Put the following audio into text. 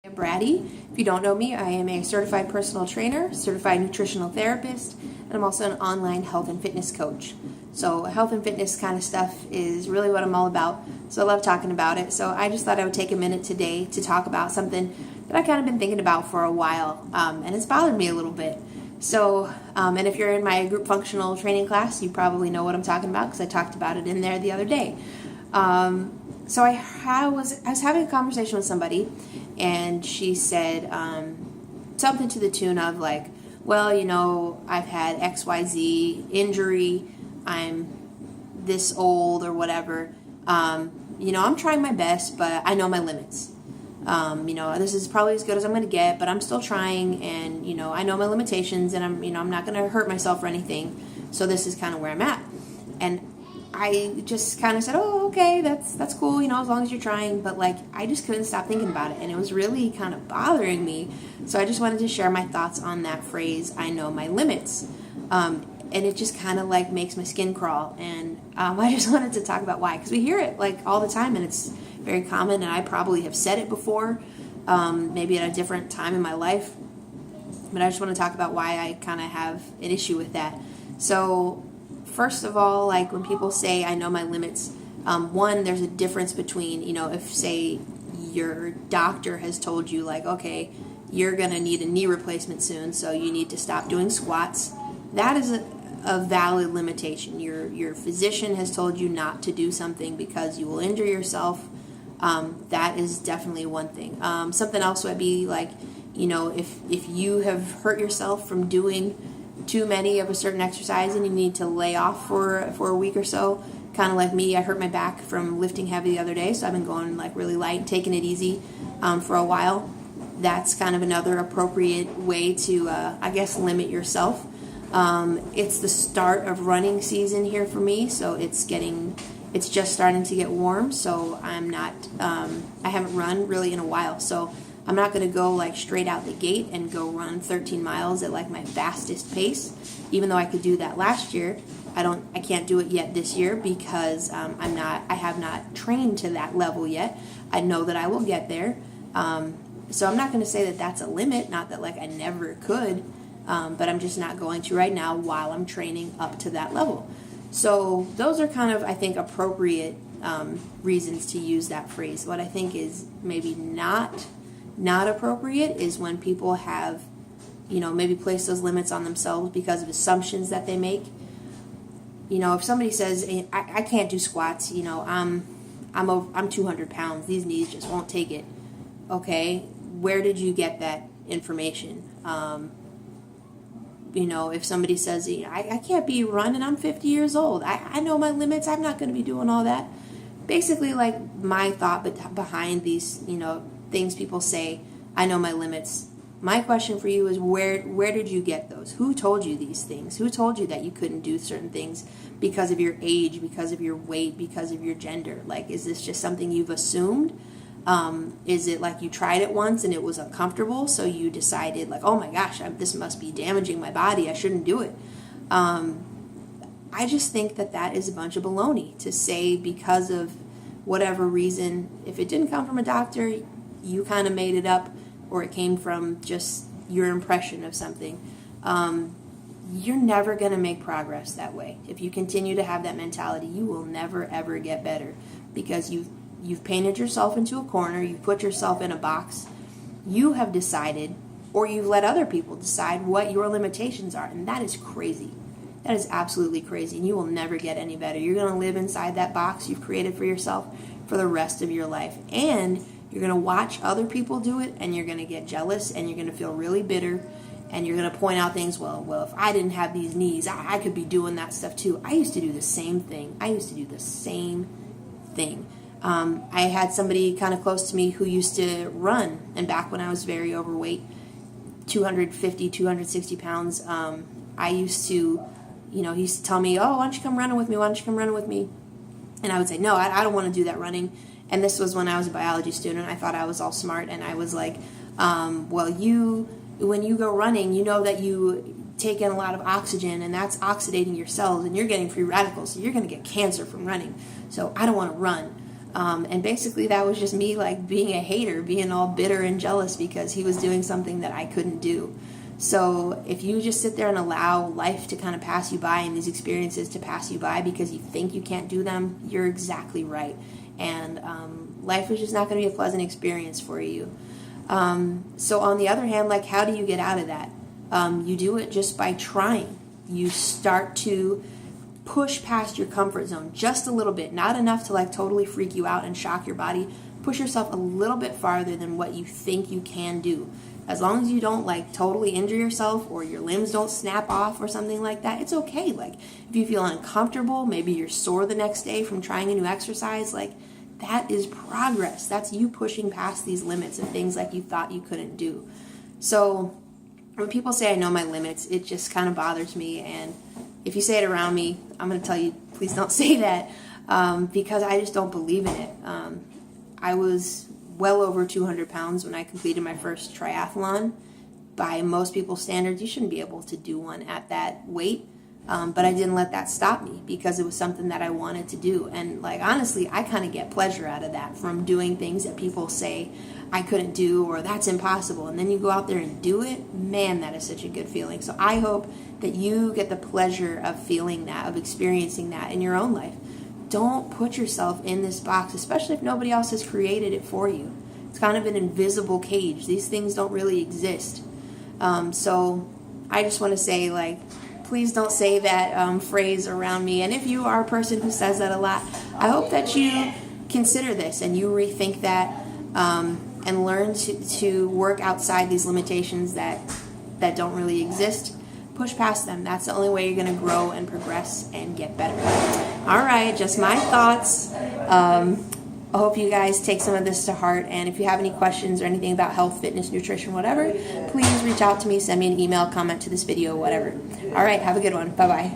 Brady. If you don't know me, I am a certified personal trainer, certified nutritional therapist, and I'm also an online health and fitness coach. So health and fitness kind of stuff is really what I'm all about. So I love talking about it. So I just thought I would take a minute today to talk about something that I kind of been thinking about for a while, and it's bothered me a little bit. So, and if you're in my group functional training class, you probably know what I'm talking about because I talked about it in there the other day. So I was having a conversation with somebody, and she said something to the tune of like, well, I've had XYZ injury, I'm this old or whatever. I'm trying my best, but I know my limits. This is probably as good as I'm going to get, but I'm still trying, and I know my limitations, and I'm not going to hurt myself or anything. So this is kind of where I'm at, and I just kind of said, oh, okay, that's cool, as long as you're trying. But like, I just couldn't stop thinking about it, and it was really kind of bothering me. So I just wanted to share my thoughts on that phrase, I know my limits. And it just kind of like makes my skin crawl. And I just wanted to talk about why, because we hear it like all the time, and it's very common, and I probably have said it before, maybe at a different time in my life. But I just want to talk about why I kind of have an issue with that. So first of all, like when people say I know my limits, one, there's a difference between, if say your doctor has told you like, okay, you're going to need a knee replacement soon, so you need to stop doing squats. That is a valid limitation. Your physician has told you not to do something because you will injure yourself. That is definitely one thing. Something else would be like, if you have hurt yourself from doing too many of a certain exercise and you need to lay off for a week or so, kind of like me, I hurt my back from lifting heavy the other day, so I've been going like really light, taking it easy for a while. That's kind of another appropriate way to, limit yourself. It's the start of running season here for me, so it's just starting to get warm, so I haven't run really in a while, so I'm not going to go like straight out the gate and go run 13 miles at like my fastest pace, even though I could do that last year. I can't do it yet this year because I have not trained to that level yet. I know that I will get there. So I'm not going to say that that's a limit, not that like I never could, but I'm just not going to right now while I'm training up to that level. So those are kind of, I think, appropriate reasons to use that phrase. What I think is maybe not appropriate is when people have, maybe placed those limits on themselves because of assumptions that they make. If somebody says, I can't do squats, I'm 200 pounds, these knees just won't take it. Okay, where did you get that information? If somebody says, I can't be running, I'm 50 years old, I know my limits, I'm not going to be doing all that. Basically, like, my thought behind these, things people say, I know my limits. My question for you is, where did you get those? Who told you these things? Who told you that you couldn't do certain things because of your age, because of your weight, because of your gender? Like, is this just something you've assumed? Is it like you tried it once and it was uncomfortable, so you decided like, oh my gosh, this must be damaging my body, I shouldn't do it? I just think that is a bunch of baloney to say because of whatever reason. If it didn't come from a doctor, you kind of made it up, or it came from just your impression of something. You're never going to make progress that way. If you continue to have that mentality, you will never ever get better because you've painted yourself into a corner, you've put yourself in a box. You have decided, or you've let other people decide what your limitations are, and that is crazy. That is absolutely crazy, and you will never get any better. You're going to live inside that box you've created for yourself for the rest of your life, and you're going to watch other people do it, and you're going to get jealous, and you're going to feel really bitter, and you're going to point out things, well, if I didn't have these knees, I could be doing that stuff too. I used to do the same thing. I had somebody kind of close to me who used to run, and back when I was very overweight, 250, 260 pounds, I used to, he used to tell me, oh, why don't you come running with me? And I would say, no, I don't want to do that running. And this was when I was a biology student. I thought I was all smart, and I was like, when you go running, you know that you take in a lot of oxygen, and that's oxidating your cells, and you're getting free radicals, so you're going to get cancer from running. So I don't want to run. And basically that was just me like being a hater, being all bitter and jealous because he was doing something that I couldn't do. So if you just sit there and allow life to kind of pass you by and these experiences to pass you by because you think you can't do them, you're exactly right. And life is just not going to be a pleasant experience for you. So on the other hand, like, how do you get out of that? You do it just by trying. You start to push past your comfort zone just a little bit, not enough to like totally freak you out and shock your body. Push yourself a little bit farther than what you think you can do. As long as you don't like totally injure yourself or your limbs don't snap off or something like that, it's okay. Like if you feel uncomfortable, maybe you're sore the next day from trying a new exercise, like that is progress. That's you pushing past these limits and things like you thought you couldn't do. So when people say I know my limits, it just kind of bothers me. And if you say it around me, I'm going to tell you, please don't say that, because I just don't believe in it. I was well over 200 pounds when I completed my first triathlon. By most people's standards, you shouldn't be able to do one at that weight. But I didn't let that stop me because it was something that I wanted to do. And like, honestly, I kind of get pleasure out of that from doing things that people say I couldn't do or that's impossible. And then you go out there and do it. Man, that is such a good feeling. So I hope that you get the pleasure of feeling that, of experiencing that in your own life. Don't put yourself in this box, especially if nobody else has created it for you. It's kind of an invisible cage. These things don't really exist. So I just want to say, like, please don't say that phrase around me. And if you are a person who says that a lot, I hope that you consider this and you rethink that and learn to work outside these limitations that don't really exist. Push past them. That's the only way you're going to grow and progress and get better. All right, just my thoughts. I hope you guys take some of this to heart, and if you have any questions or anything about health, fitness, nutrition, whatever, please reach out to me, send me an email, comment to this video, whatever. All right, have a good one. Bye-bye.